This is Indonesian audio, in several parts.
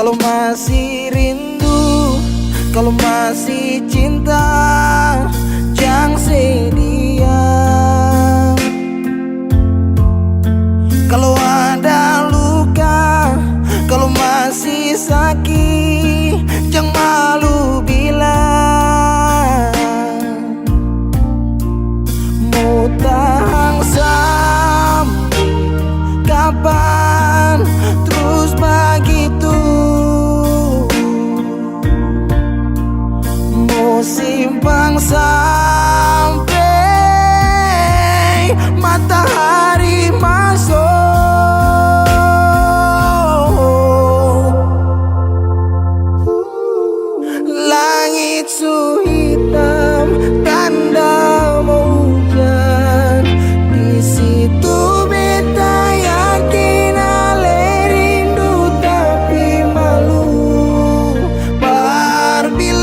Kalau masih rindu, kalau masih cinta, jangan sedia. Kalau ada luka, kalau masih sakit, jangan malu bilang. Mau tahan sampai kapan terus begitu? Mau simpang sampai matahari masuk. Langit su hitam, tanda mau hujan. Di situ beta yakin ale rindu tapi malu. Berbilang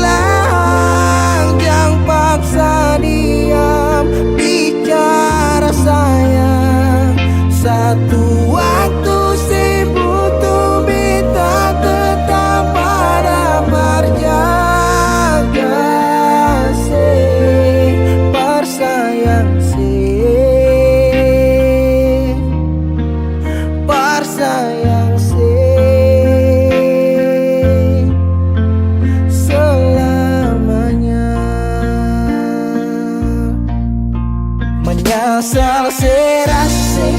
jangan paksa diam, bicara sayang. Satu waktu si butuh beta tetap pada berjaga. Menyesal serasi,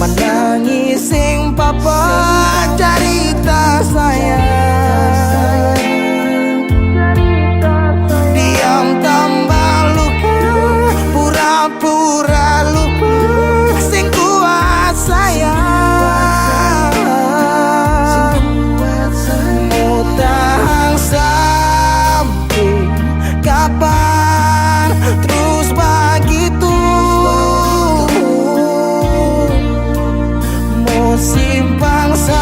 menangis sing papa cerita sayang. Diam tambah luka, pura-pura lupa, sing kuat sayang. Mau tahan sampai kapan terus begitu? Simpang sampai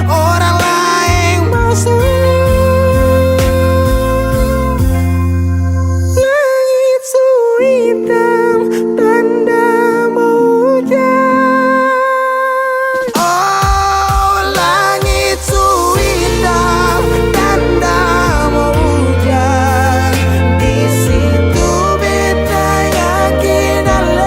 orang lain masuk. Langit su hitam, tanda mau hujan. Oh, langit su hitam, tanda mau hujan. Di situ beta yakin ale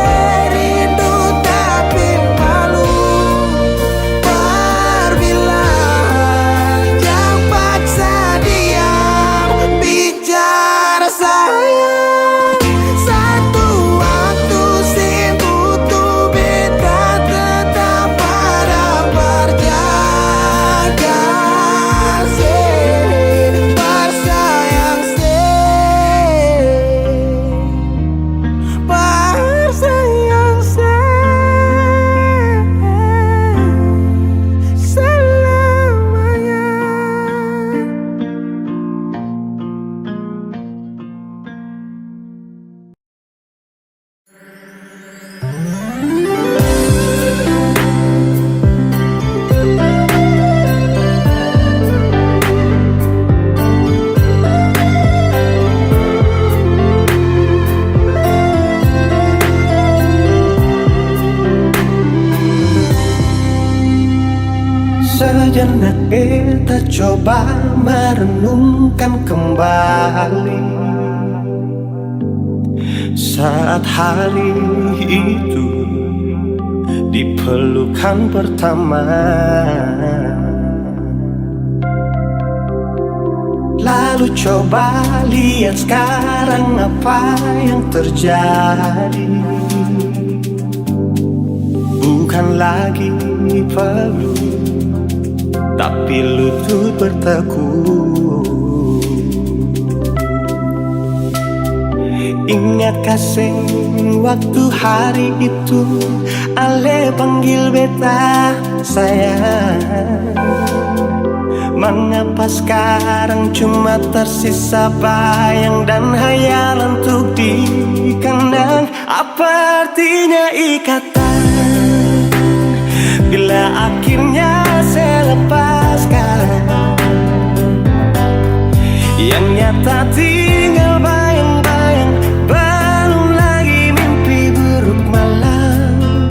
sejenak kita coba merenungkan kembali saat hari itu di pelukan pertama. Lalu coba lihat sekarang apa yang terjadi. Bukan lagi peluk, tapi lutut bertekuk. Ingat kasih waktu hari itu ale panggil beta sayang. Mengapa sekarang cuma tersisa bayang dan hayal untuk dikenang? Apa artinya ikatan bila akhirnya saya lepaskan? Yang nyata tinggal bayang-bayang, belum lagi mimpi buruk malam.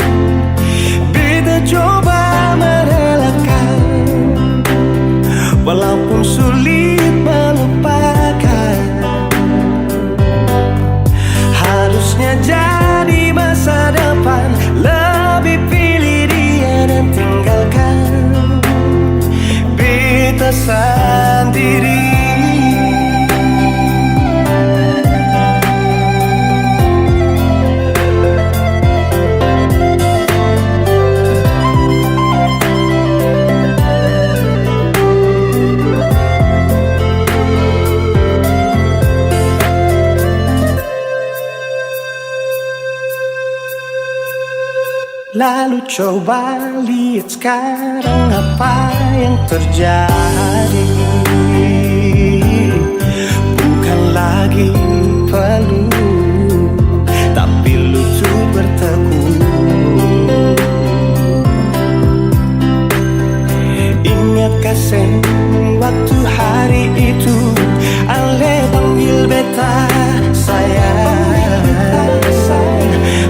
Beta coba merenung Lalu coba lihat sekarang apa yang terjadi. Bukan lagi peluk, tapi lutut bertekuk. Ingatkah sen waktu hari itu Ale panggil beta sayang.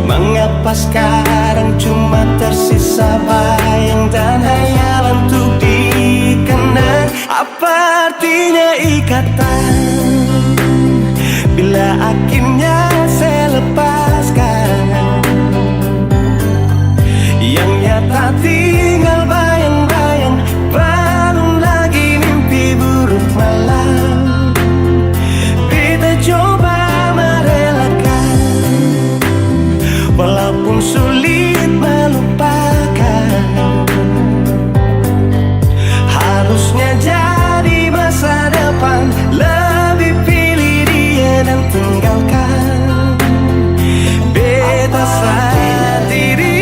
Mengapa sekarang cuma tersisa bayang dan hayalan untuk dikenang? Apa artinya ikatan bila akhirnya saya lepaskan? Yang nyata tinggal bayang-bayang, belum lagi mimpi buruk malam. Kita coba merelakan, walaupun sulit melupakan. Harusnya jadi masa depan, lebih pilih dia dan tinggalkan beta sendiri.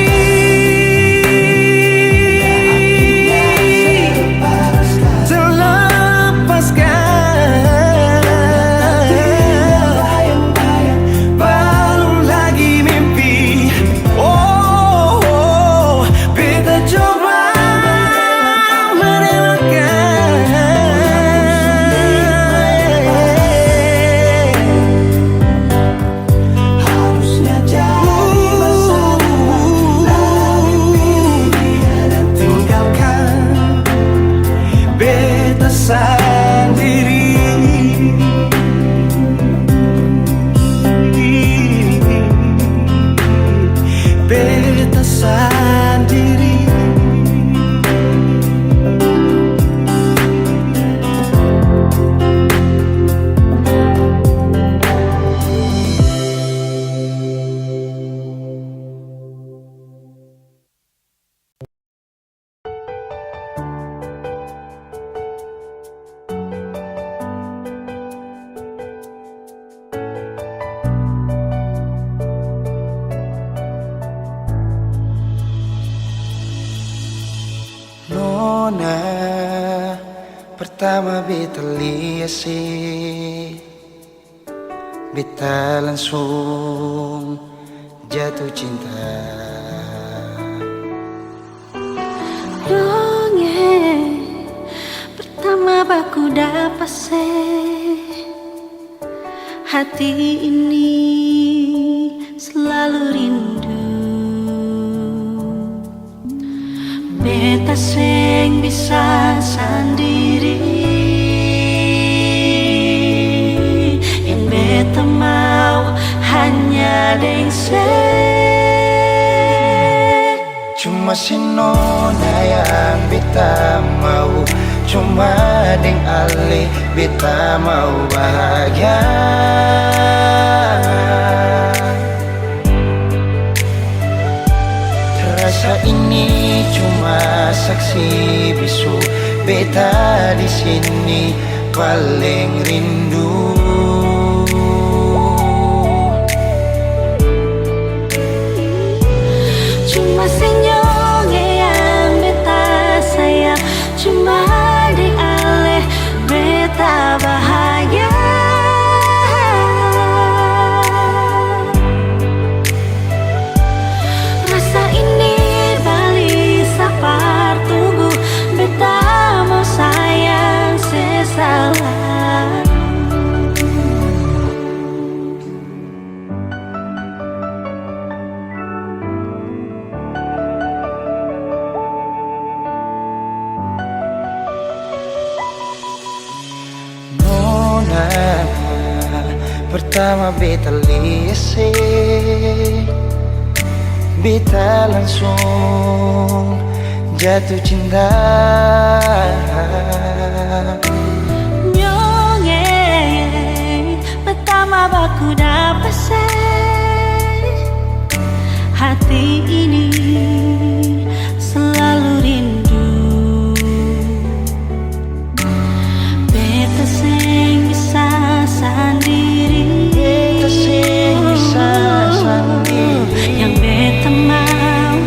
Pertama beta lihat sih, beta langsung jatuh cinta. Dongeng pertama baku dapat hati ini selalu rindu. Beta seng bisa sendiri, yang beta mau hanya deng Cuma si nona yang beta mau, cuma deng Ale beta mau bahagia. Rasa ini cuma saksi bisu, beta di sini paling rindu. Cuma senyum yang beta sayang, cuma di Ale beta bahagia. Rasa ini balik sapar tunggu, beta mau sayang sesalah. Pertama beta lihat beta langsung jatuh cinta. Nyongeng pertama baku dapat hati ini selalu rindu. Beta seng bisa sendiri, Beta seng bisa sendiri, yang beta mau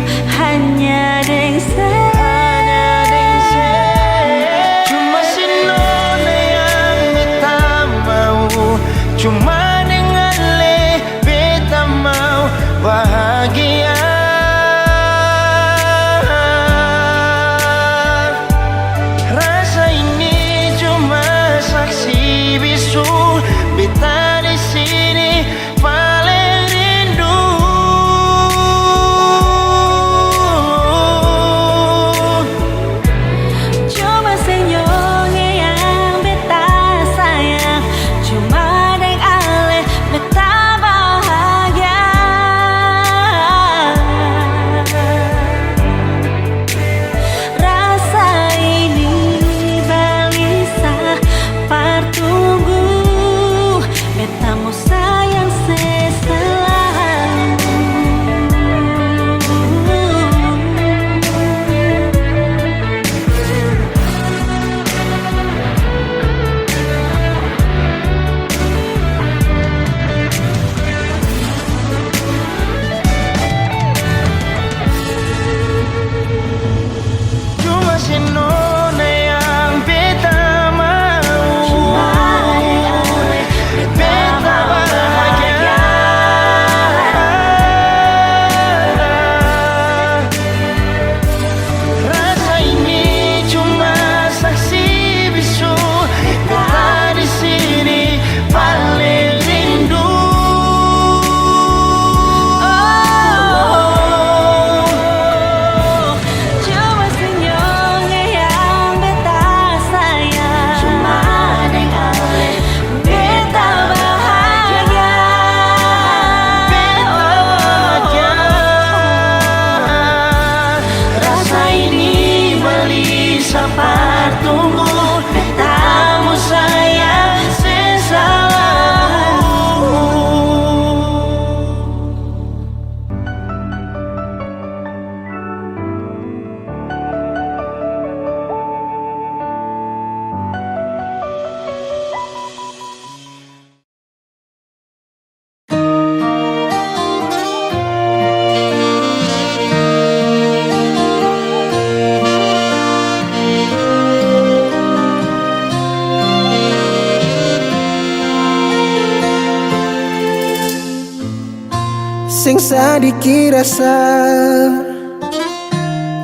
sing sadiki rasa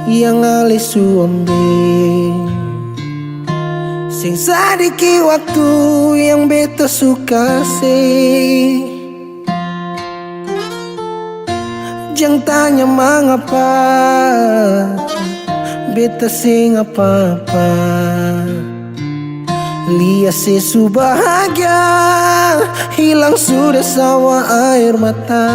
yang alih suambe, sing sadiki waktu yang beta suka sih. Jangan tanya mengapa beta sing apa-apa, lihat sesu bahagia hilang sudah sawa air mata.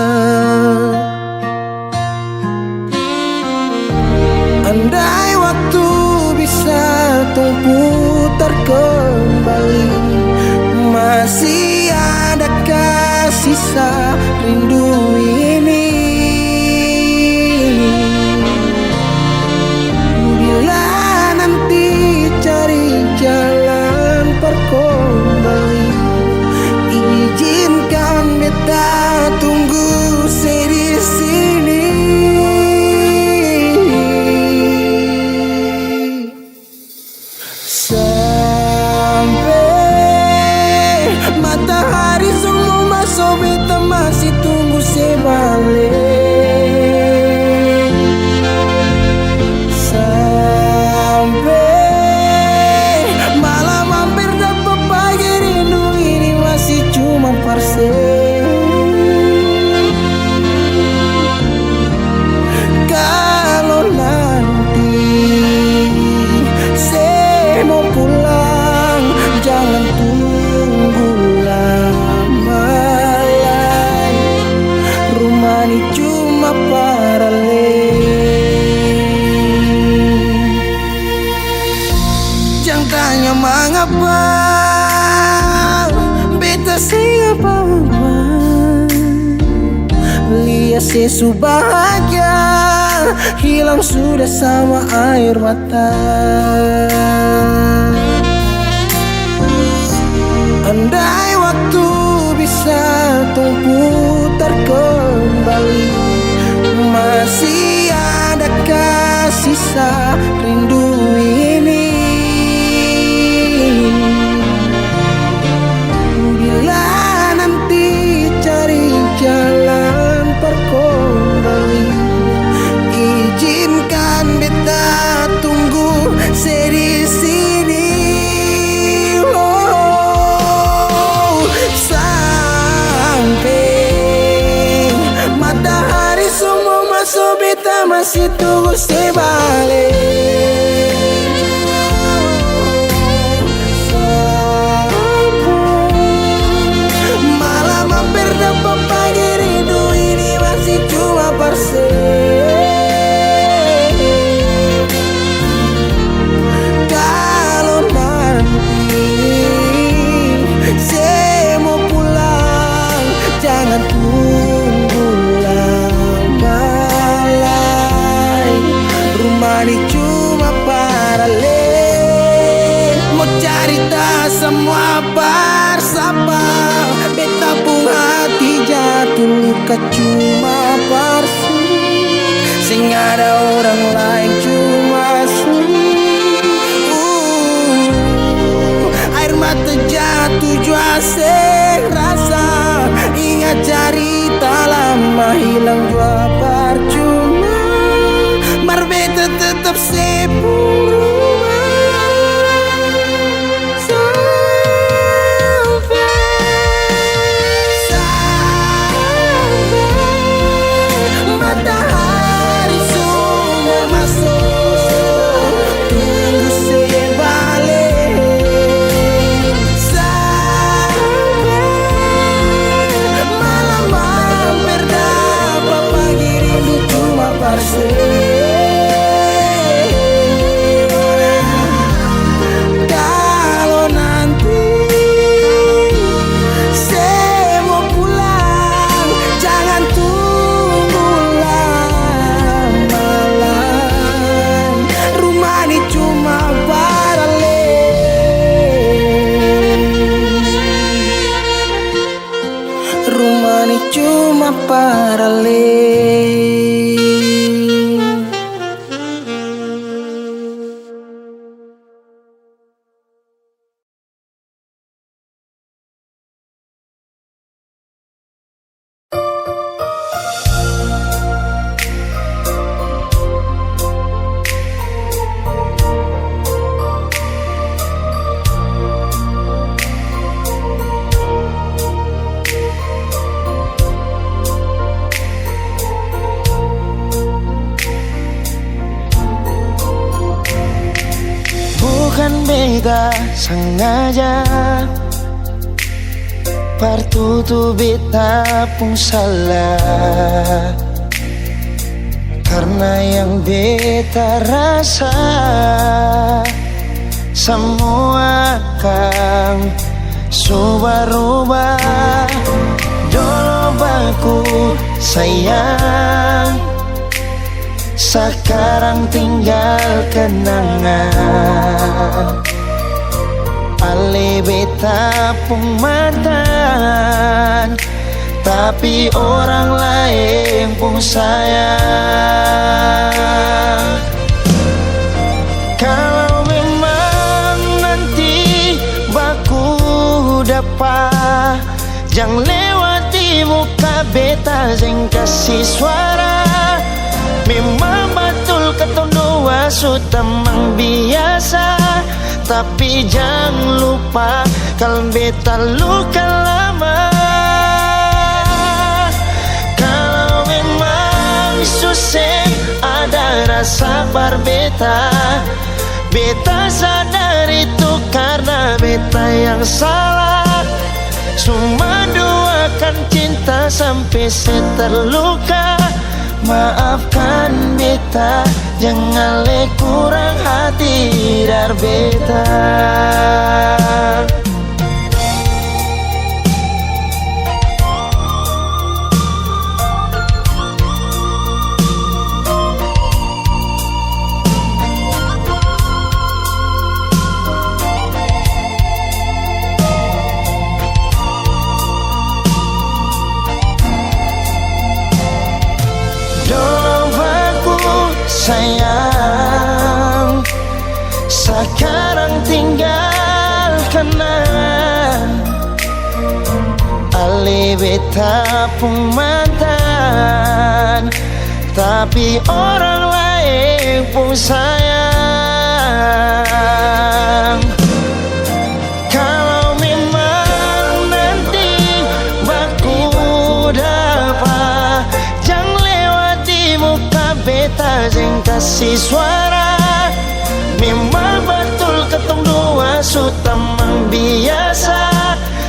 Andai waktu bisa tung putar kembali, masih adakah sisa rindu ini? Bila nanti cari jalan kembali, izinkan beta tunggu di sini. Sampai matahari semua masuk, beta masih tunggu sebalik. Sampai malam hampir dapat pagi, rindu ini masih cuma parse. Kalau nanti saya mau pulang, jangan tunggu lama lagi. Rumah ini cuma paralel. Jangan tanya mengapa beta siapa, lihat sesu bahagia hilang sudah sama air mata. Andai waktu bisa tung putar kembali, masih adakah sisa rindu ini? Bila nanti cari jalan kembali, izinkan beta tunggu di sini. Oh, sampai matahari semua masuk, beta masih tunggu sebalik. Malam hampir dapat pagi, rindu ini masih cuma parse. Kalau nanti saya mau pulang, jangan tunggu lama lagi. Rumah ini cuma paralel, mau cerita semua bersama. Beta pun hati jatuh luka cuma parsu, sing ada orang lain cuma air mata jatuh jua sing rasa. Ingat cerita lama hilang jua percuma, mar beta tetap sepuluh. Matahari semua masuk, tunggu sebalik. Sampai malam hampir dapat pagi, rindu cuma parse. Kalau nanti saya mau pulang, jangan tunggu lama lagi. Rumah ini cuma paralel, rumah ini cuma paralel. beta sengaja partutu beta pun salah, karena yang beta rasa semua akan subah-rubah. Dulu baku sayang, sekarang tinggal kenangan. Ale beta pun mantan, tapi orang lain pun sayang. Kalau memang nanti baku dapat, jangan lewati muka beta yang kasih suara. Memang betul ketong dua sudah mang biasa, tapi jangan lupa kalau beta luka lama. Kalau memang susah ada rasa berbeta, beta sadar itu karena beta yang salah. Cuma doakan cinta sampai terluka. Maafkan beta, jangan le kurang hati dar beta. Sayang, sekarang tinggal kenang. Ale beta pun mantan, tapi orang lain pun sayang. Kalau memang nanti baku dapat, jangan lewati muka beta yang kasih suara. Memang betul ketong dua sudah mang biasa,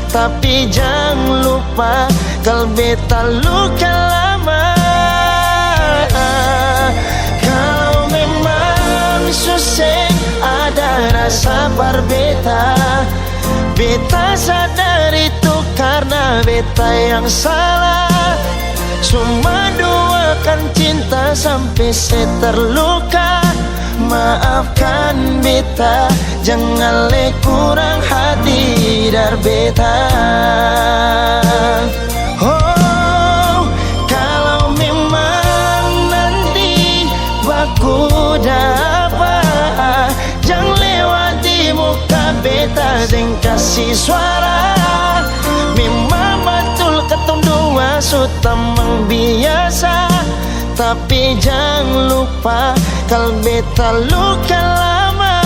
tapi jangan lupa kalau beta luka lama. Kalau memang susah ada rasa berbeda, beta sadar itu karena beta yang salah. Cuma doakan cinta sampai terluka. Maafkan beta, jangan le kurang hati dar beta. Oh, kalau memang nanti baku dapat, jangan lewati muka beta yang kasih suara. Memang betul ketong dua sudah mang biasa, tapi jangan lupa kalau beta luka lama.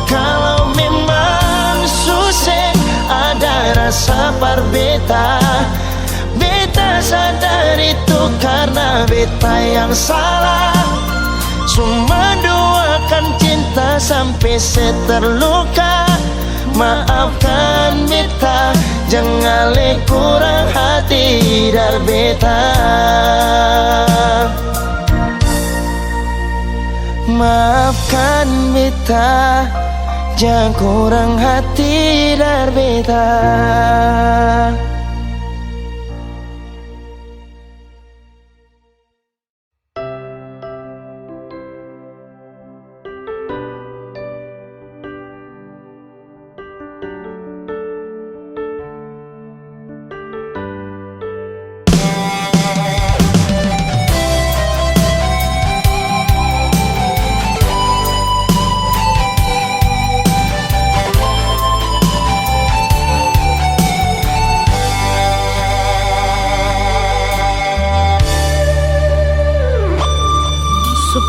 Kalau memang susah ada rasa berbeda, beta sadar itu karena beta yang salah. Cuma doakan cinta sampai terluka. Maafkan beta, jangan le kurang hati dar beta. Maafkan beta, jangan kurang hati dar beta.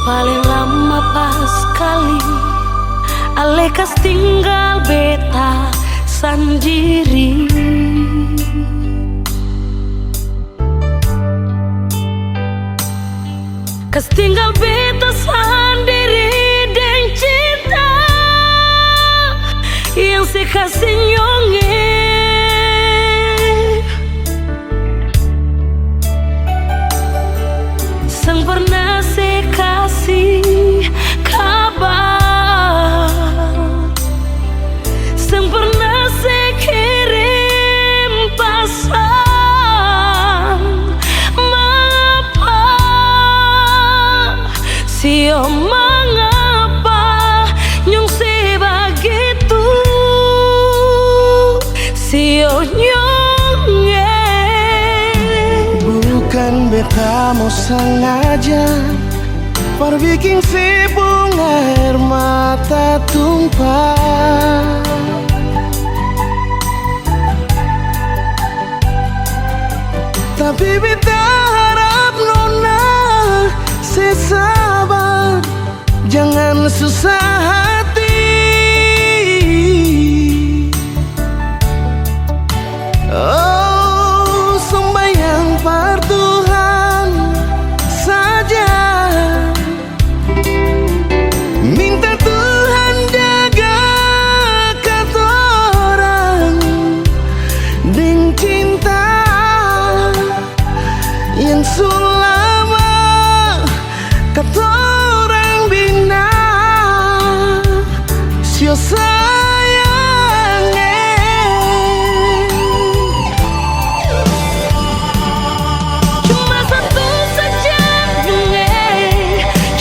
Paling lama pas kali alekas tinggal beta sendiri. Kas tinggal beta sendiri dan cinta kasih nyonge, sang pernah se kasih kabar, sang pernah se kirim pesan. Mengapa sio mengapa nyong sebegitu sio nyonge. Bukan beta mau sengaja perbikin si bunga air mata tumpah, tapi beta harap nona sesabar, jangan susah hati. Oh, sembahyang par Tuhan saja, minta Tuhan jaga katorang deng cinta yang sulama katorang bina sio sayang. Cuma satu saja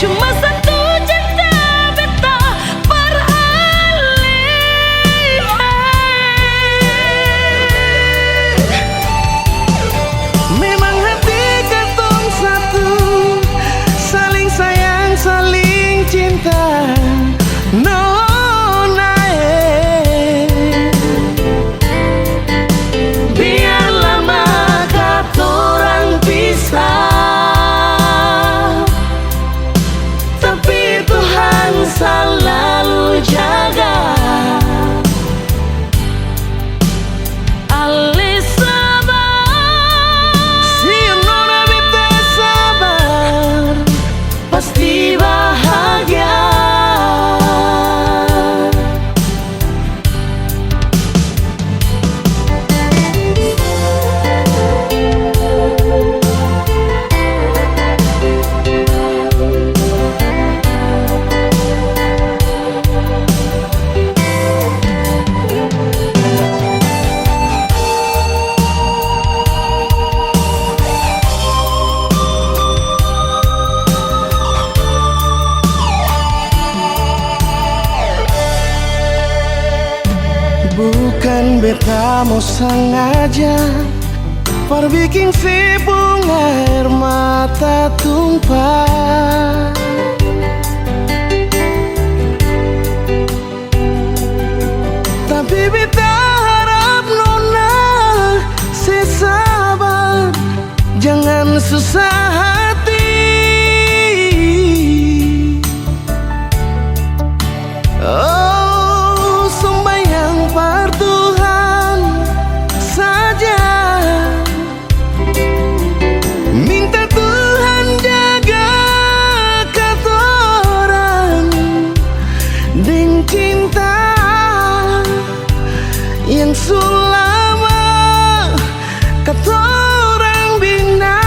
cuma satu cinta beta beralih. Memang hati katong satu, saling sayang, saling cinta. Nona, Biar lama katorang pisah, tapi Tuhan selalu jaga. Ale sabar, si nona beta sabar, pasti bahagia. bukan beta mau sengaja perbikin si bunga air mata tumpah, tapi beta harap nona sesabar, jangan susah hati. Oh, sembahyang par Tuhan saja, minta Tuhan jaga katorang deng cinta yang sulama katorang bina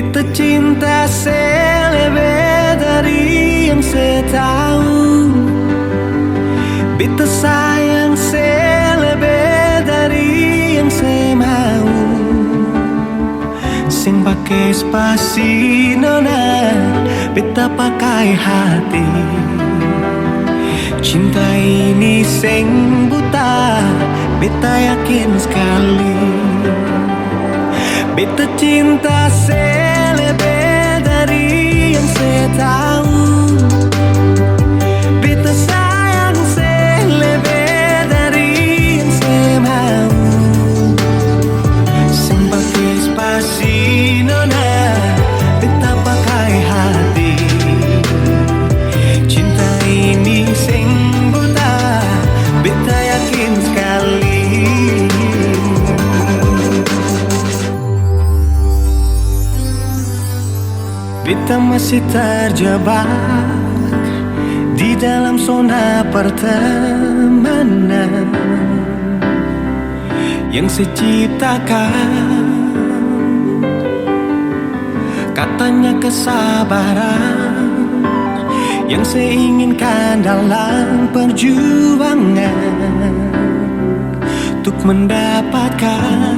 Beta cinta selebih dari yang saya tahu. Beta sayang selebih dari yang saya mau. Sing pakai spasi nona, beta pakai hati. Cinta ini sing buta, beta yakin sekali. Beta cinta selebih dari yang saya tahu. Beta sayang selebih dari yang saya mau. Sing pakai spasi nona, beta pakai hati. Cinta ini sing buta, beta yakin sekali. Beta masih terjebak di dalam zona pertemanan yang saya ciptakan. Katanya kesabaran yang saya inginkan dalam perjuangan untuk mendapatkan.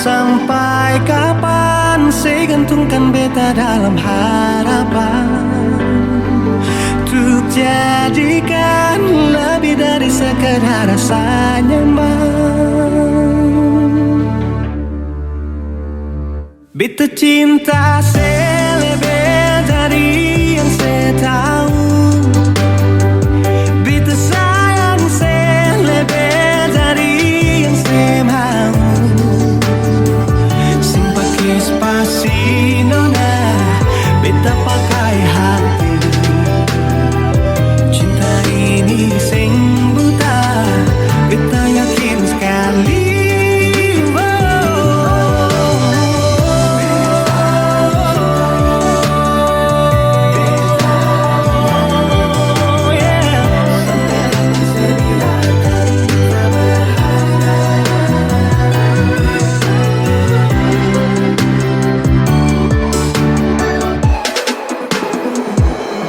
Sampai kapan saya gantungkan beta dalam harapan untuk jadikan lebih dari sekedar rasa nyaman. Beta cinta selebih dari yang saya tahu. Beta sayang selebih dari yang saya mau. Spasi nona, beta pakai hati. Cinta ini sing buta, beta yakin sekali.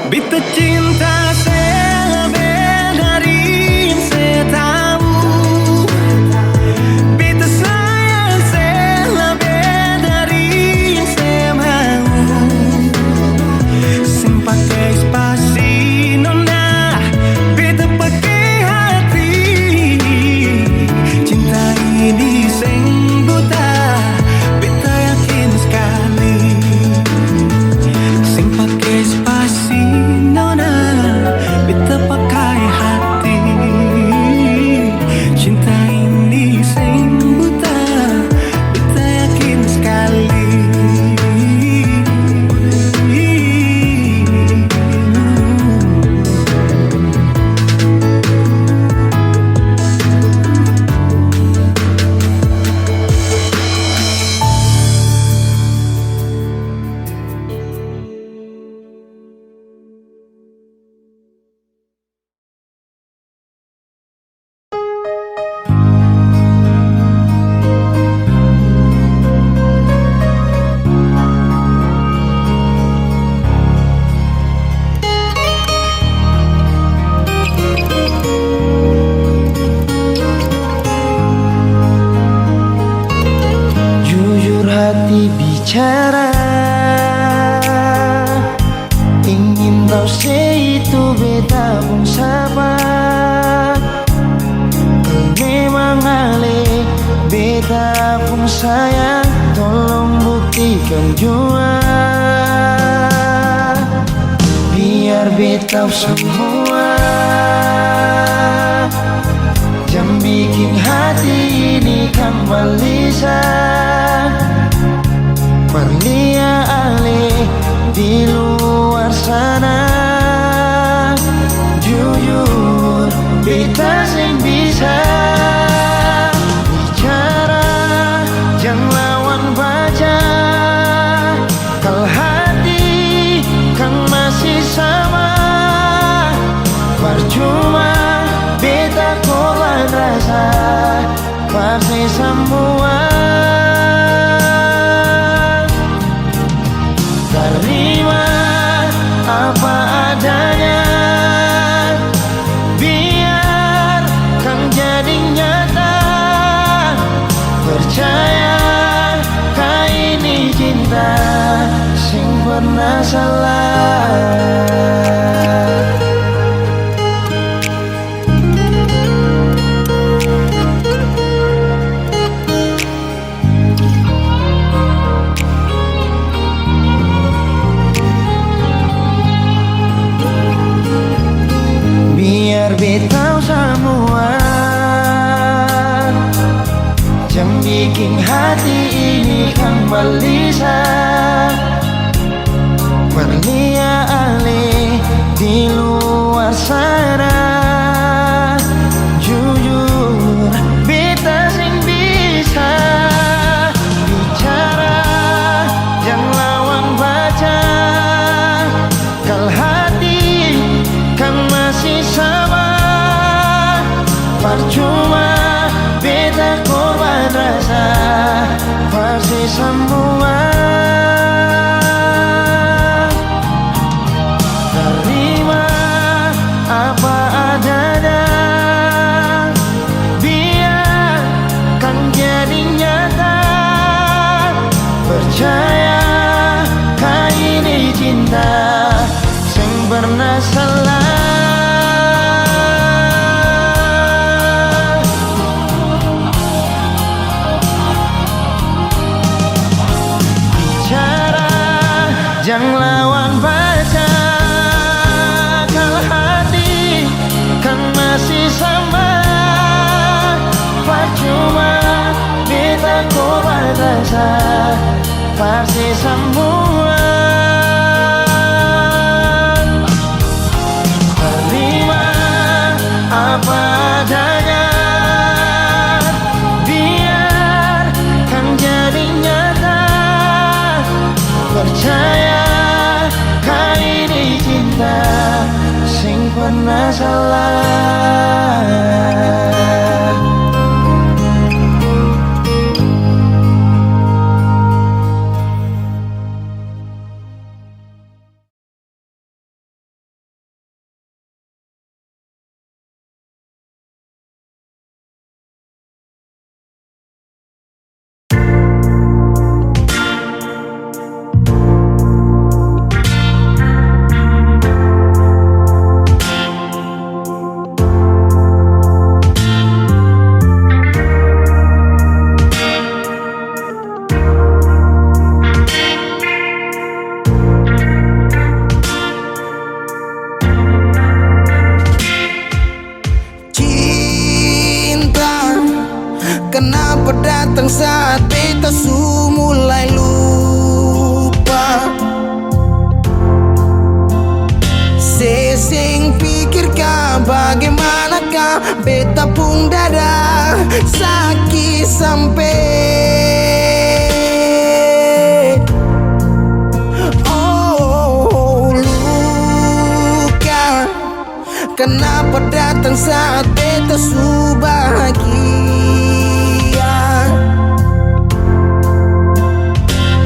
Beta cinta selebih dari yang saya tahu. Beta sayang selebih dari yang saya mau. Sing pakai spasi nona, beta pakai hati. Cinta ini sing buta, beta yakin sekali. Sing pakai spasi nona, beta pakai hati. Cinta ini sing buta, beta yakin sekali. Hati bicara, ingin tahu itu beta pun sabar. Memang ale beta pun sayang, tolong buktikan jua. Biar beta semua jam bikin hati ini kembali Perlia ale di luar sana. Jujur beta sing bisa bicara, jangan lawan baca. Kalau hati kan masih sama, percuma beta korban rasa pasti semua. salah. Biar beta semua jangan bikin hati ini kembali berlia alih di luar sana. Jujur beta sing bisa bicara, jangan lawan baca. Kalau hati kan masih sama, percuma beta korban rasa pasti semua. Terima apa adanya, biar kan jadi nyata. Percaya kau ini cinta sing pernah salah. Jangan lawan baca, kalau hati kan masih sama. Percuma beta korban rasa pasti semua. Terima apa adanya, biar kan jadi nyata. Percaya kau ini cinta sing pernah salah. Kenapa datang saat beta mulai lupa? Sesing pikirkah bagaimanakah beta pun dada sakit sampai luka. Kenapa datang saat beta bahagia?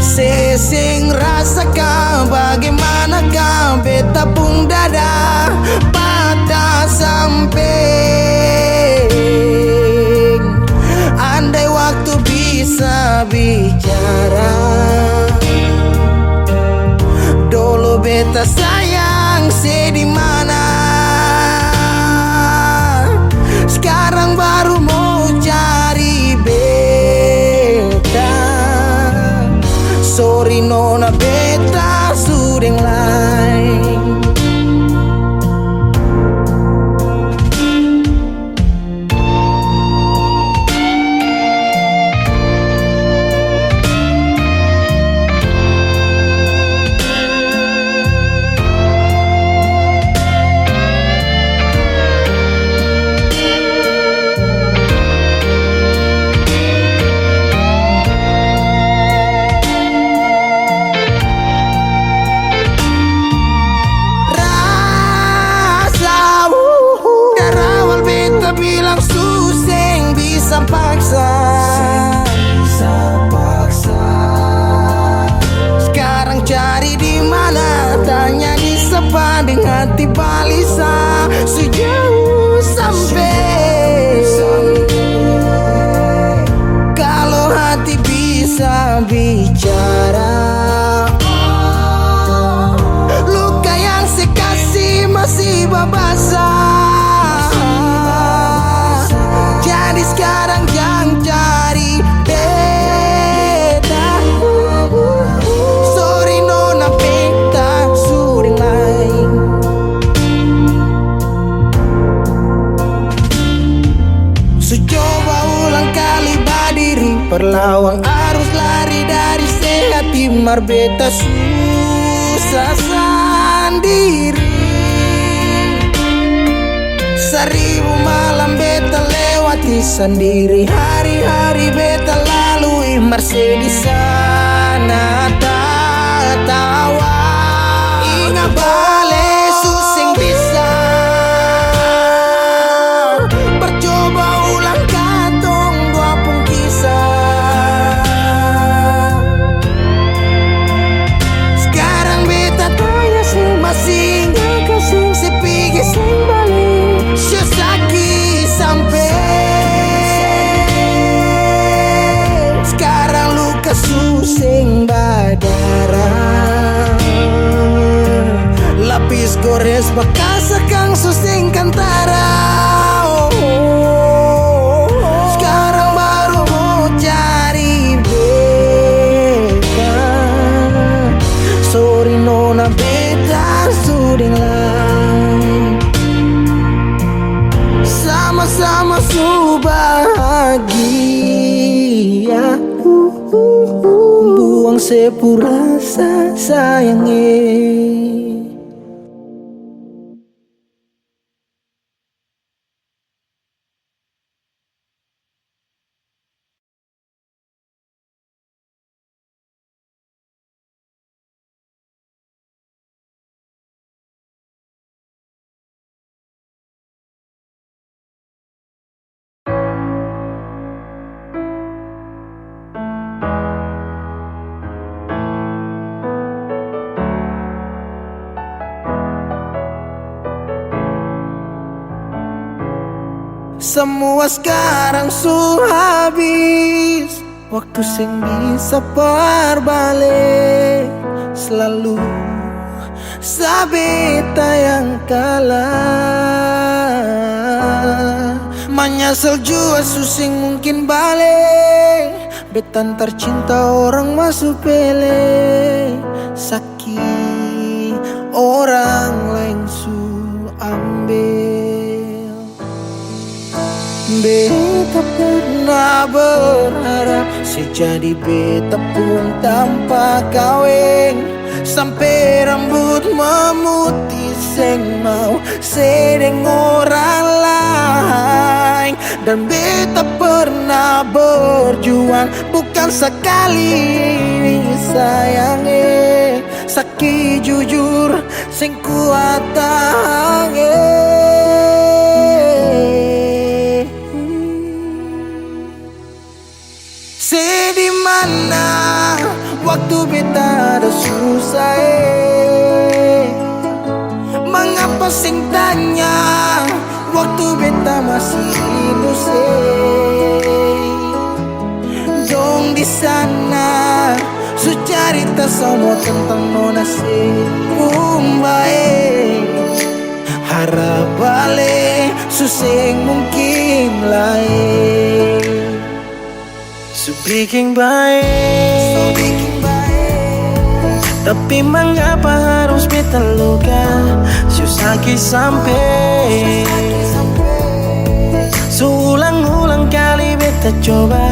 Sesing rasakan bagaimanakah beta pun dada patah sampai. Andai waktu bisa bicara, dulu beta sayang di mana. Sekarang baru mau cari beta. Sorry nona beta sudeng lain. Sekarang cari di mana, tanya di sepading hati balisa sejauh sampai. Kalau hati bisa bicara, basah. Jadi sekarang yang cari beta. Sorry nona beta sudah lain. So coba ulang kali berdiri, perlawan arus lari dari sehat timar beta susah sendiri. Seribu malam beta lewati sendiri, hari-hari beta lalui masih di sana tertawa. Ingat bale susing bisa percoba ulang katong dua pun kisah. Sekarang beta tanya sih masih nggak kasih si pigi sing balik. Sesaki sampai sekarang luka susing berdarah. Lapis gores bekas kang susing kantara. Sekarang baru mau cari beta. Sorry nona beta sudah lain. Sama-sama bahagia. Buang sepurasa sayangnya. Semua sekarang habis, waktu sing bisa berbalik. Selalu sabeta yang kalah. Menyesal jua susing mungkin balik. Betan tercinta orang masuk pele. Sakit orang lain su ambil. Beta pernah berharap sejadi beta pun tanpa kawin. Sampai rambut memutih seng mau sedeng orang lain. Dan beta pernah berjuang bukan sekali sayangnya. Sakit jujur sing kuat tahange. Di mana waktu beta ada susah mengapa sing tanya waktu beta masih inusai. Dong di sana su cerita semua tentang nona si umbae. Harap balik susing mungkin lain. So bikin baik, tapi mengapa harus beta luka? Susaki sampai Seulang-ulang kali beta coba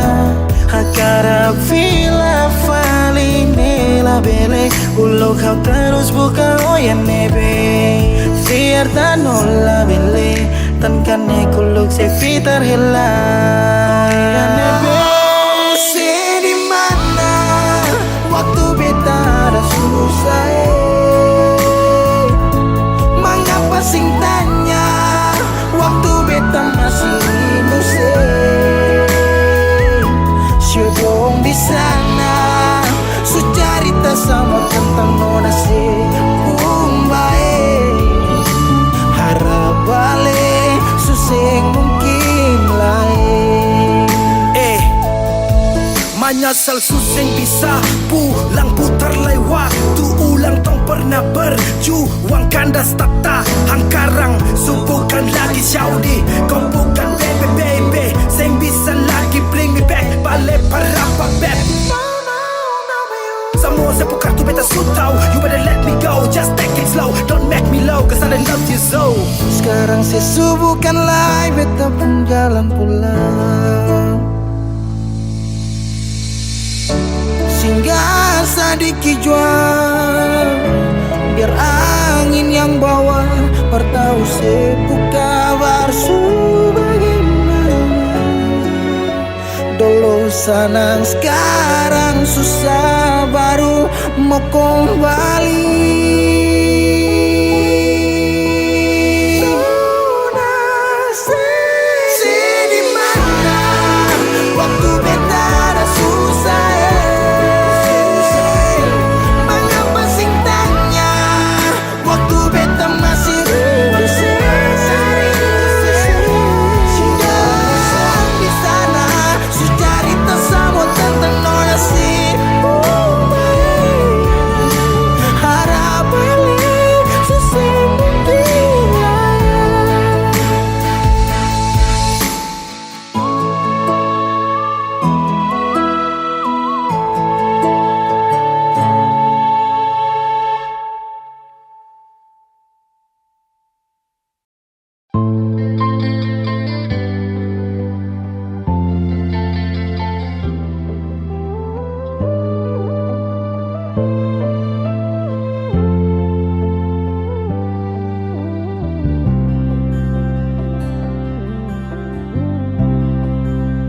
Hakara vila fali nela bele Ulo kau terus buka oyan nebe Fiar tan nola bele Tan kane kuluk se fitar hilang nebe. Waktu beta ada susah mengapa sing tanya waktu beta masih inusai. Syedong di sana su cerita sama tentang nona si umbae. Harap balik susing mungkin lain. Menyesal suseng bisa pulang putar lewat tu ulang tong pernah berjuang kandas tak tahan karang Jizo. Sekarang sesubuhkanlah beta pun jalan pulang. Singgah sedikit jual, biar angin yang bawa bertahu sepu kabar bagaimana. Dulu senang sekarang susah baru mau kembali.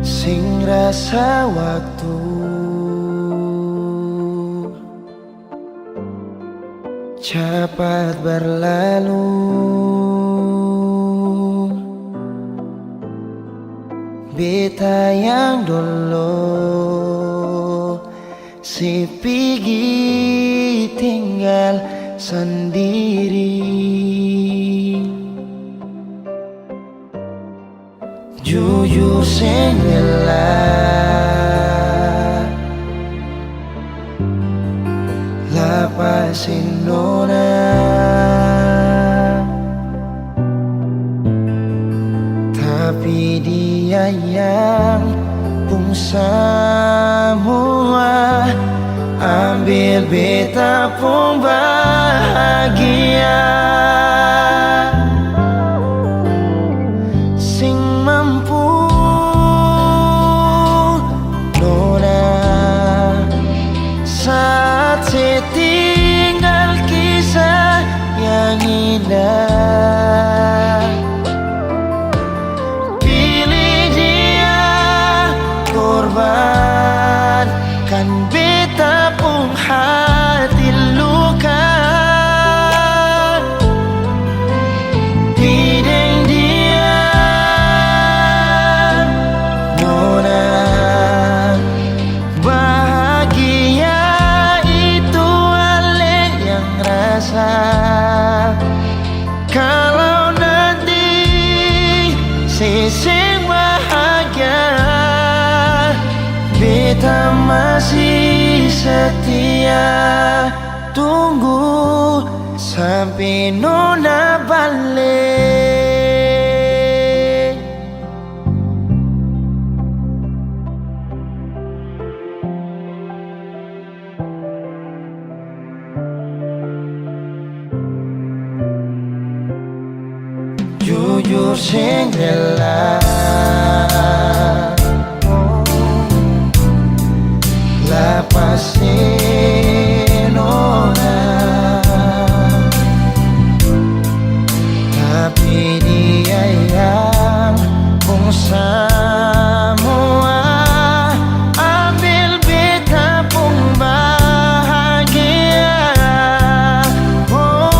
Sing rasa waktu cepat berlalu, beta yang dulu si pigi tinggal sendiri. Jujur senggelah lapasin nona, tapi dia yang pun semua ambil beta pun bahagia. Sing mampu nona saat setinggal kisah yang indah. Pilih dia korban kan beta pun hati luka. Bideng dia nona bahagia itu ale yang rasa. Kalau nanti seseng bahagia, beta masih setia tunggu sampai nona balik. Jujur senggelah lapasin orang, tapi dia yang pun semua ambil beta pun bahagia. Oh,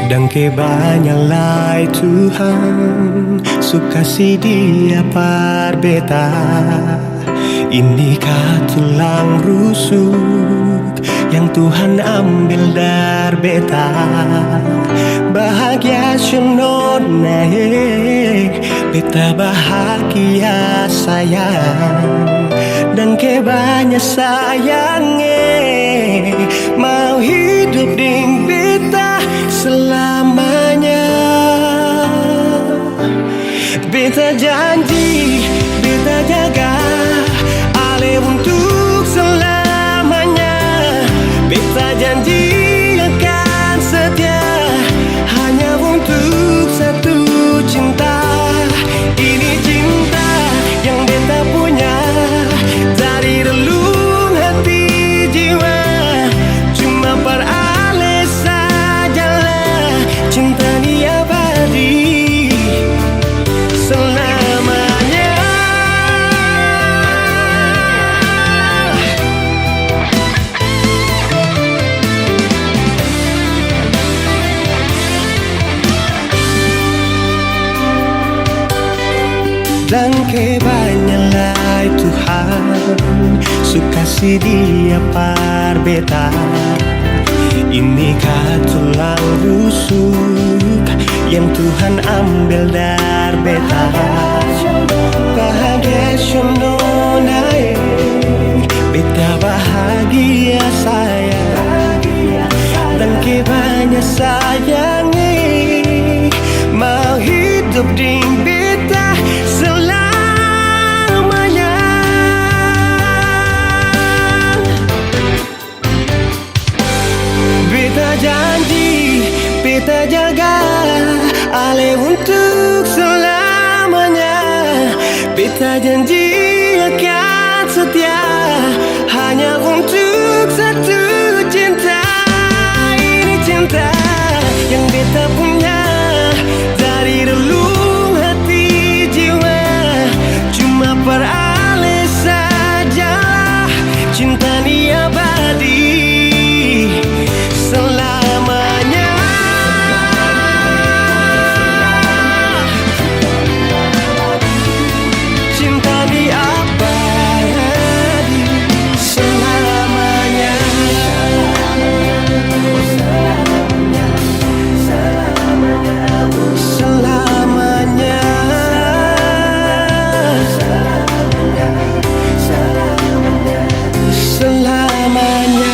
Dan kebanyalah Tuhan suka si dia par beta. Inikah tulang rusuk yang Tuhan ambil dari beta. Bahagia senona beta bahagia sayang. Dan kebanyak sayangnya mau hidup ding beta selamanya. Beta janji, beta jaga ale untuk selamanya. Beta janji akan setia hanya untuk satu cinta. Ini cinta yang beta punya dari relung hati jiwa. Cuma per ale sajalah cinta ni abadi selamanya. Dan kebanyalah Tuhan suka si dia par beta. Inikah tulang rusuk yang Tuhan ambil dari beta. Bahagia senona beta bahagia sayang. Dan kebanyak sayangnya mau hidup ding beta selamanya. Beta janji, beta jaga ale untuk selamanya. Beta janji akan setia hanya untuk satu cinta. Ini cinta yang beta punya dari relung hati jiwa. Cuma per ale sajalah cinta ni abadi selamanya. Cinta ni abadi selamanya. Selamanya. Selamanya.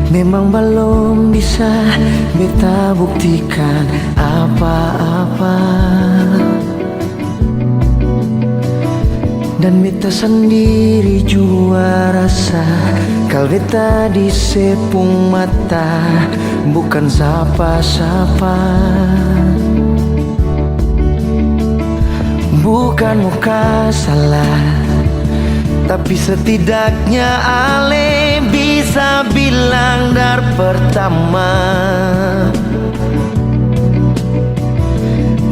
Memang belum bisa beta buktikan apa-apa. Dan beta sendiri jua rasa kalau beta disepung mata bukan siapa-siapa. Bukan muka salah, tapi setidaknya ale bisa bilang dari pertama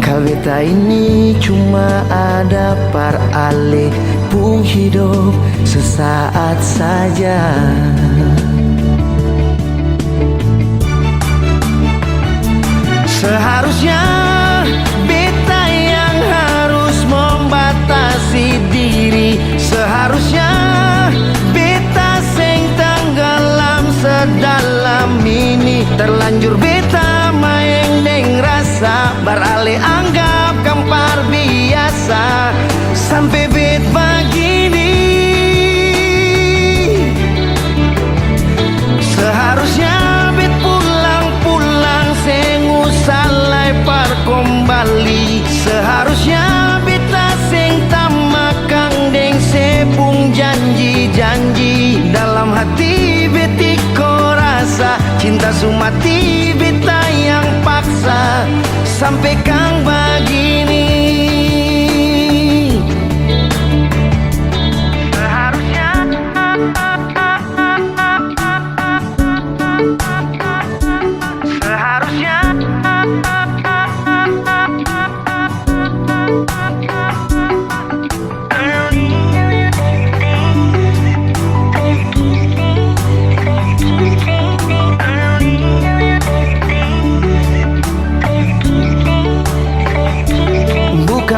kalau beta ini cuma ada par ale pun hidup sesaat saja. Seharusnya beta yang harus membatasi diri. Seharusnya beta sing tenggelam sedalam ini. Terlanjur beta main deng rasa beralih anggap kampar biasa. Sampai bet begini. Seharusnya bet pulang-pulang sing usah lepar kembali. Seharusnya bet sumati beta yang paksa sampai kang begini.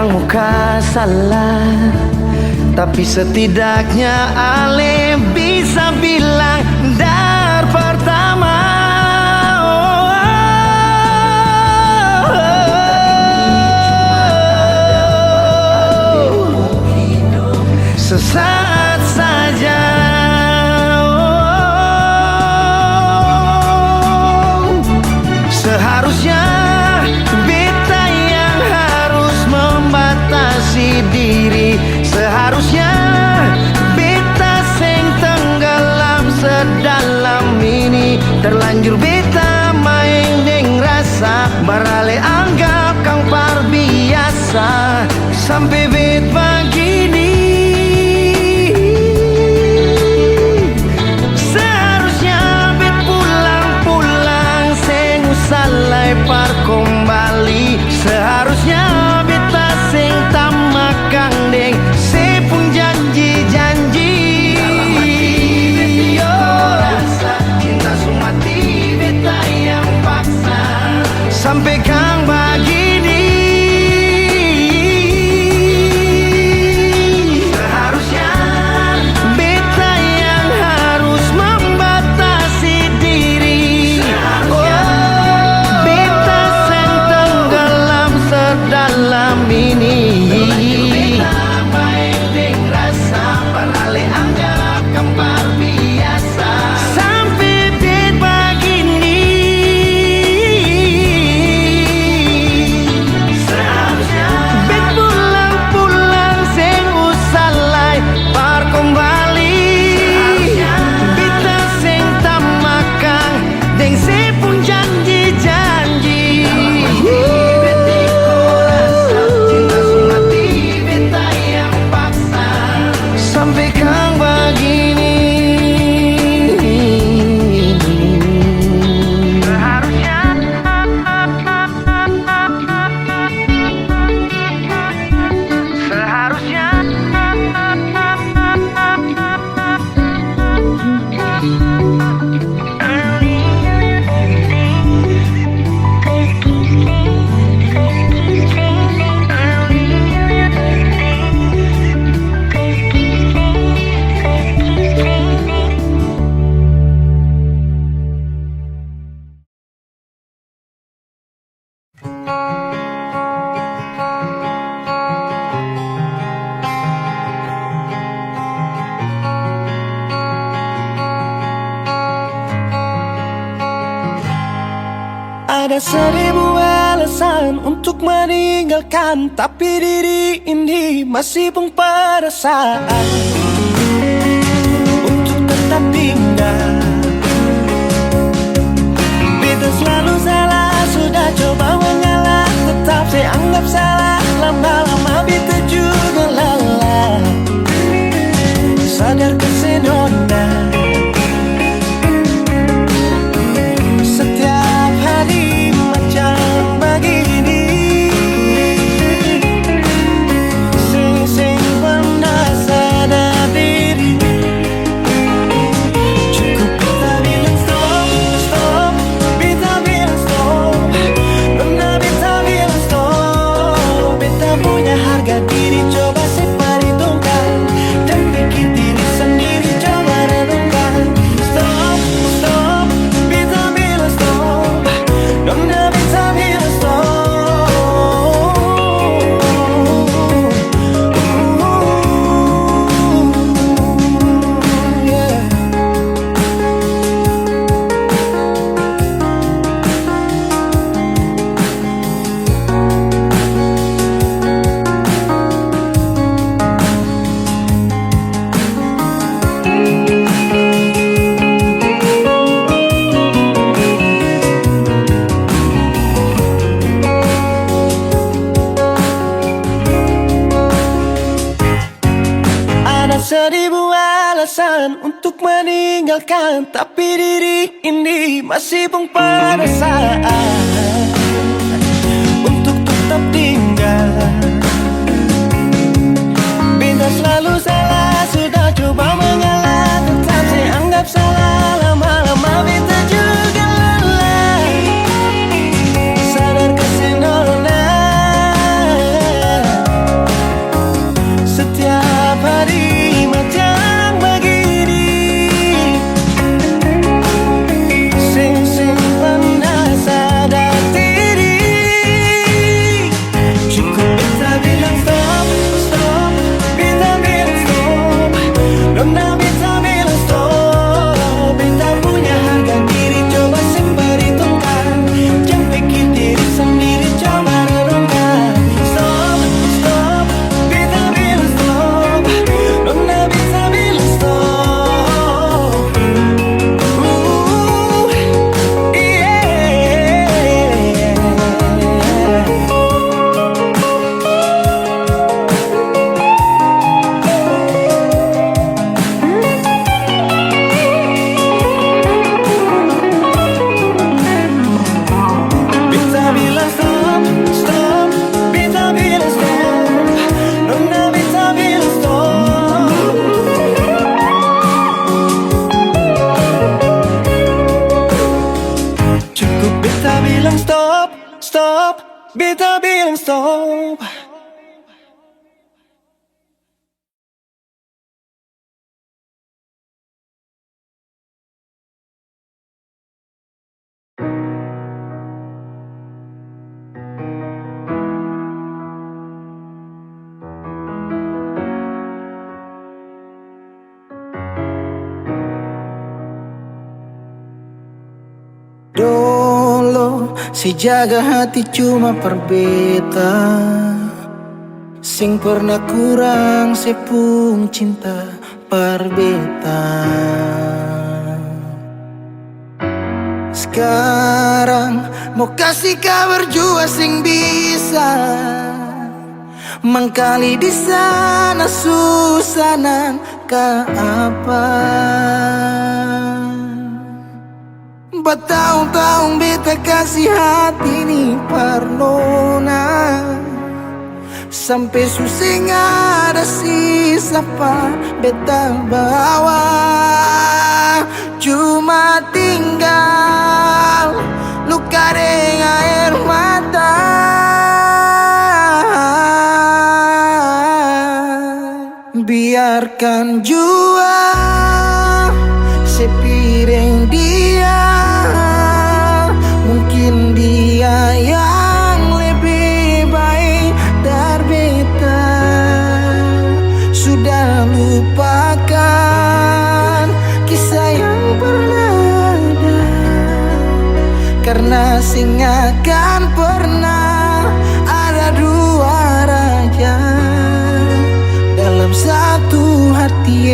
Muka salah, tapi setidaknya Ale bisa bilang dari pertama. Sesaat saja seharusnya beta yang harus membatasi diri. Seharusnya beta sing tenggelam sedalam ini. Terlanjur beta main deng rasa barale anggap kang par biasa sampai bet begini. Seharusnya bet pulang-pulang sing usalai par kembali. Seharusnya beta sing tamakang deng sepung janji-janji. Rasa cinta sumati beta yang paksa sampai kang begini. Seharusnya beta yang harus membatasi diri. Beta sing tenggelam sedalam ini. Sampai bet begini. Seharusnya bet pulang-pulang sing usalai par kembali. Beta sing tamakang deng sepun janji-janji. Cinta sumati beta yang paksa sampai kang begini. Ada 1000 alasan untuk meninggalkan, tapi diri ini masih pun perasaan untuk tetap tinggal. Beta selalu salah, sudah coba mengalah, tetap saya anggap salah. Lama-lama beta juga lelah. Sadar kesenona setiap hari macam begini. Sing pernah sadar diri. Cukup beta bilang stop, stop. Beta bilang stop. Pernah beta bilang stop. Beta tinggalkan, tapi diri ini masih pun pada saat untuk tetap tinggal. Beta selalu salah, sudah coba mengalah, tetap saya anggap salah. Lama-lama beta juga lelah. Sadar kesenona setiap hari macam begini. Sing pernah sadar diri. Cukup beta bilang stop, stop. Beta bilang stop. Nona beta bilang stop. Beta punya harga diri, coba sing perhitungkan. Jangan pikir diri sendiri, coba renungkan. Stop, stop. Beta bilang stop. Nona beta bilang stop. Beta bilang stop, stop. Beta bilang stop. Nona beta bilang stop. Cukup beta bilang stop, stop. Beta bilang stop. Dulu si jaga hati cuma perbeta, sing pernah kurang sepung cinta perbeta. Sekarang mau kasih kabar jua sing bisa mangkali di sana susanan ke apa. Bertahun-tahun beta kasih hati ni parnona, sampai susing ada sisa pa beta bawa. Cuma tinggal luka dengan air mata. Biarkan jua sepiring dia, mungkin dia yang lebih baik dari beta. Sudah lupakan kisah yang pernah ada, karena sing akan pernah ada dua raja dalam satu hati.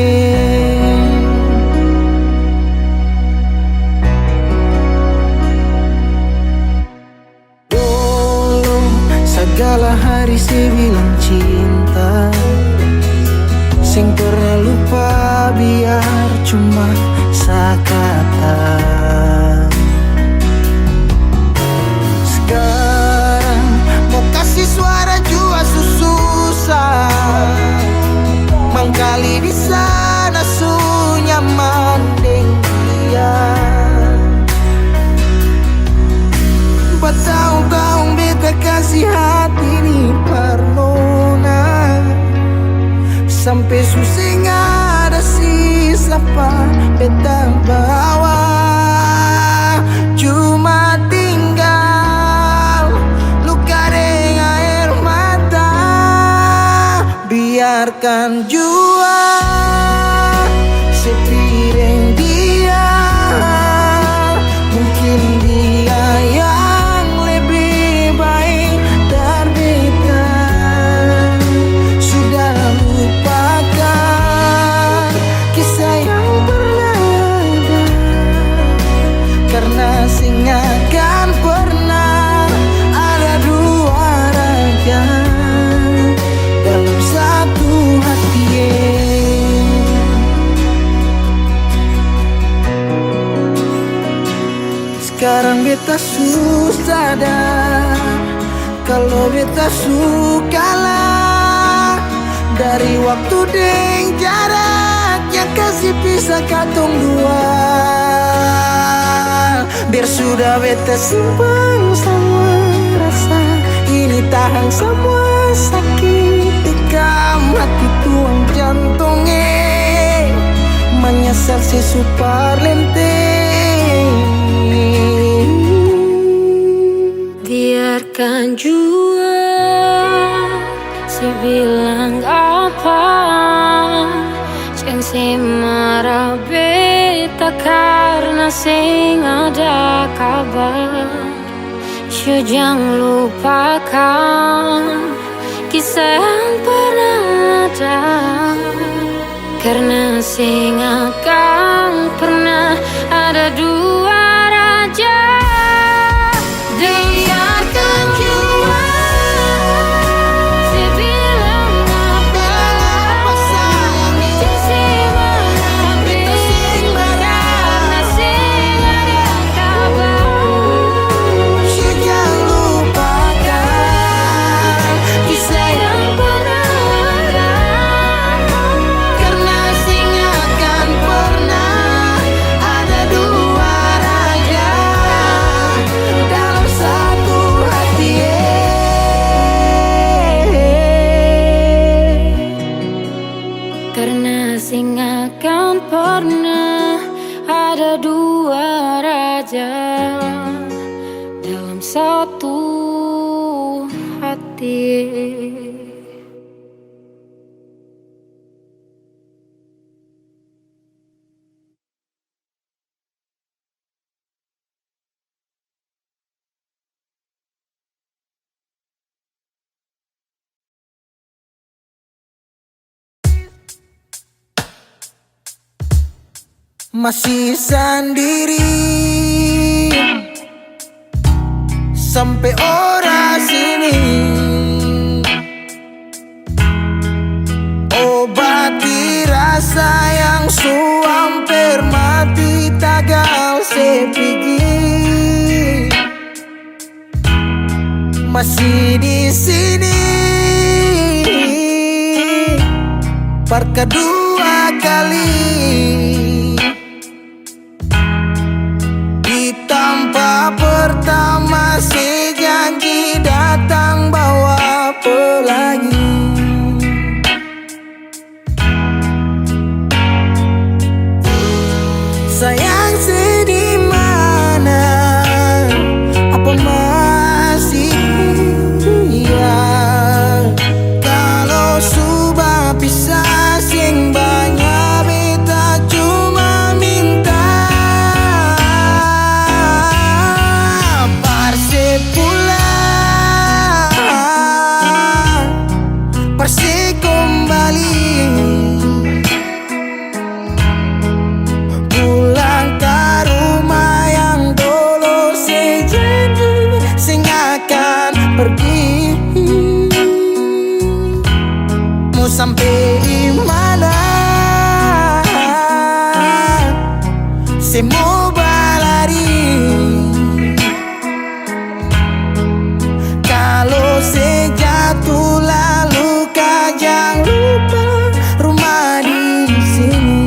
Dulu segala hari saya bilang cinta, sing pernah lupa biar cuma sekata. Sekarang mau kasih suara jua susah, mangkali di sana su nyaman deng dia. Bertahun-tahun beta kasih hati ni parnona, sampai susing ada sisa pa beta bawa. Cuma tinggal luka dengan air mata. Biarkan jua sepiring dia, mungkin dia yang lebih baik dari beta. Sudah lupakan kisah yang pernah ada, karena sing akan pernah ada dua raja dalam satu hati. sadar kalau beta suka lah. Dari waktu deng jarak yang kasih pisah katong dua, biar sudah beta simpan semua rasa. Ini tahan semua sakit tikam hati tuang jantungnya, menyesal si super lenteng. Biarkan jua si bilang apa, jangan si marah beta karena sing ada kabar. Syo jangan lupakan kisah yang pernah ada, karena sing akan pernah ada dua raja. Biarkan jua si bilang apa, jangan si marah beta karena sing ada kabar. Syo jangan lupakan kisah yang pernah ada, karena sing akan pernah ada dua raja dalam satu hati. Karena sing akan pernah ada dua raja dalam satu hati. Masih sendiri sampai ora sini, obati rasa yang hampir mati tagal sepigi. Masih di sini per kedua kali, tanpa pertama si janji datang bawa pelangi. Sayang sedih mana, apa masih ya, kalau sudah pisah sing banyak beta cuma minta Persi kembali, pulang ke rumah yang dulu sejanji sing akan pergi. Mau sampai di mana? Semua berlari. Kalau sejatuh lalu kau jangan lupa rumah di sini.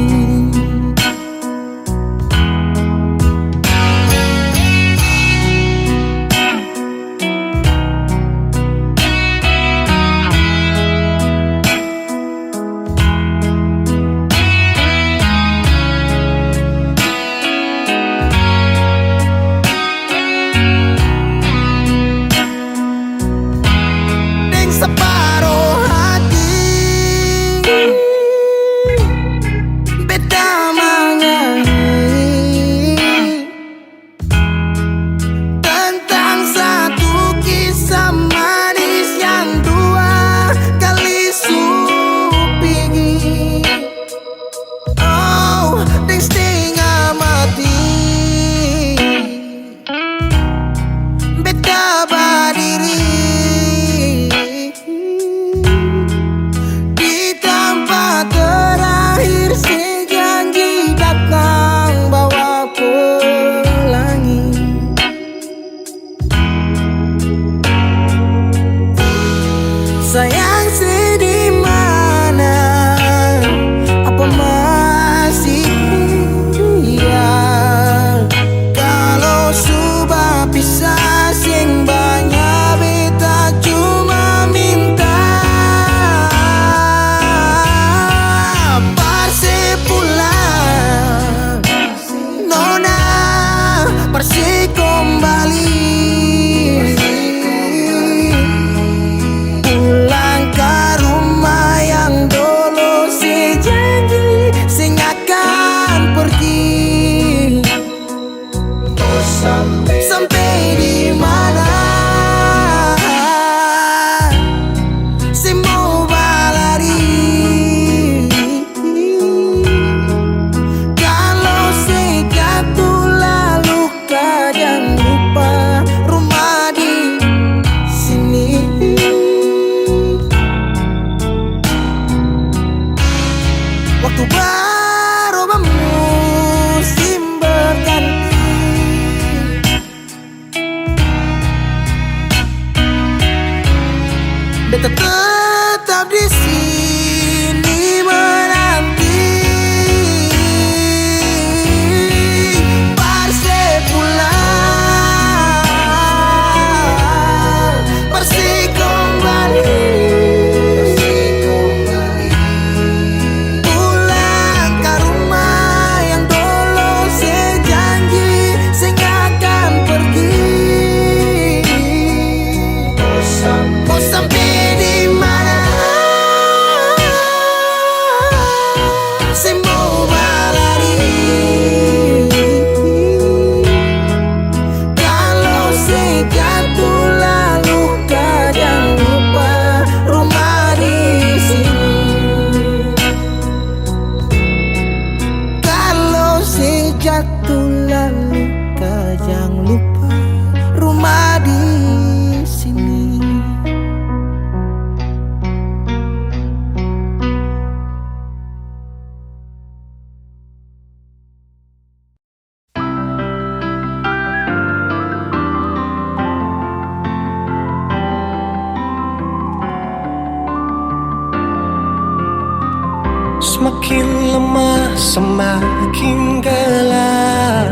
Semakin lemah, semakin gelap.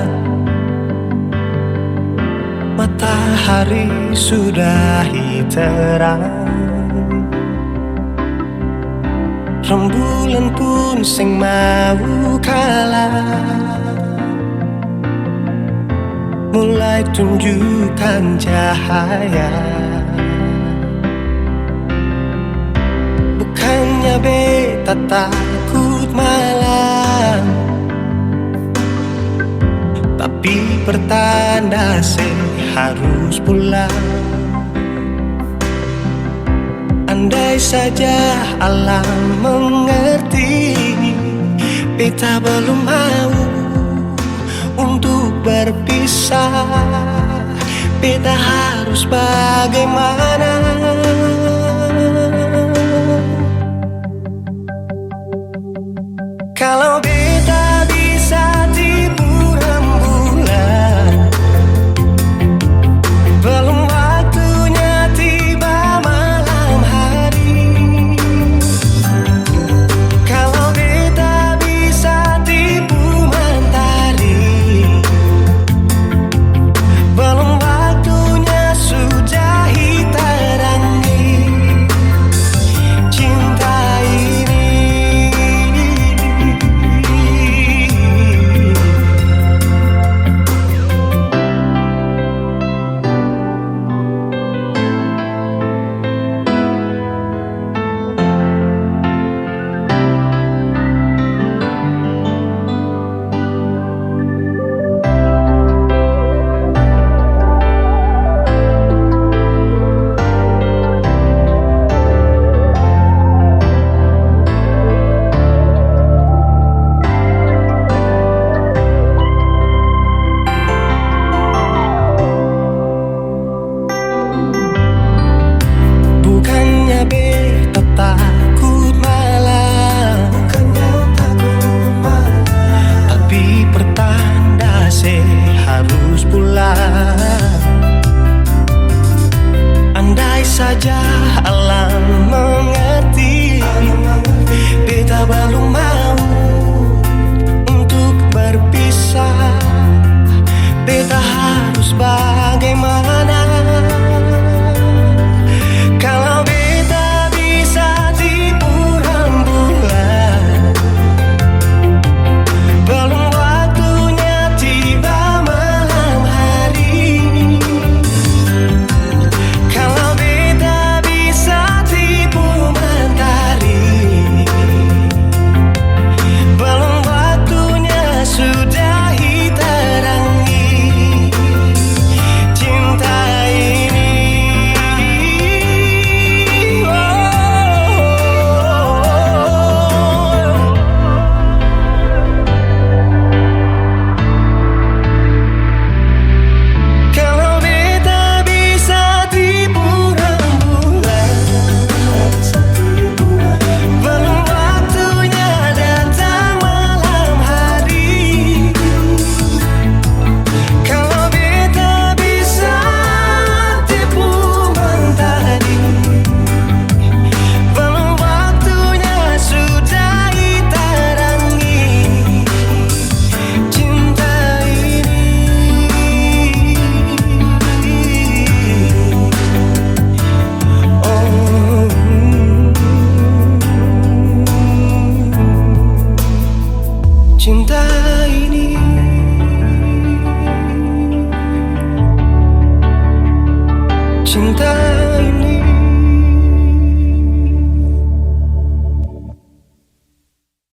Matahari sudahi terang. Rembulan pun sing mau kalah, mulai tunjukkan cahaya. Bukannya beta takut malam, tapi pertanda harus pulang. Andai saja alam mengerti, beta belum mau untuk berpisah. Beta harus bagaimana? Kalau beta bisa tipu rembulan, belum waktunya tiba malam hari. Kalau beta bisa tipu mentari, belum waktunya sudahi terangi cinta ini. Bukannya beta takut malam, tapi pertanda harus pulang. Andai saja alam mengerti, beta belum mau untuk berpisah. Beta harus bagaimana? Kalau beta bisa tipu rembulan, belum waktunya tiba malam hari. Kalau beta bisa tipu mentari, belum waktunya sudahi terangi cinta ini. Kalau beta bisa tipu rembulan, belum waktunya datang malam hari. Kalau beta bisa tipu mentari, belum waktunya sudahi terangi cinta ini. Oh, cinta ini, cinta ini.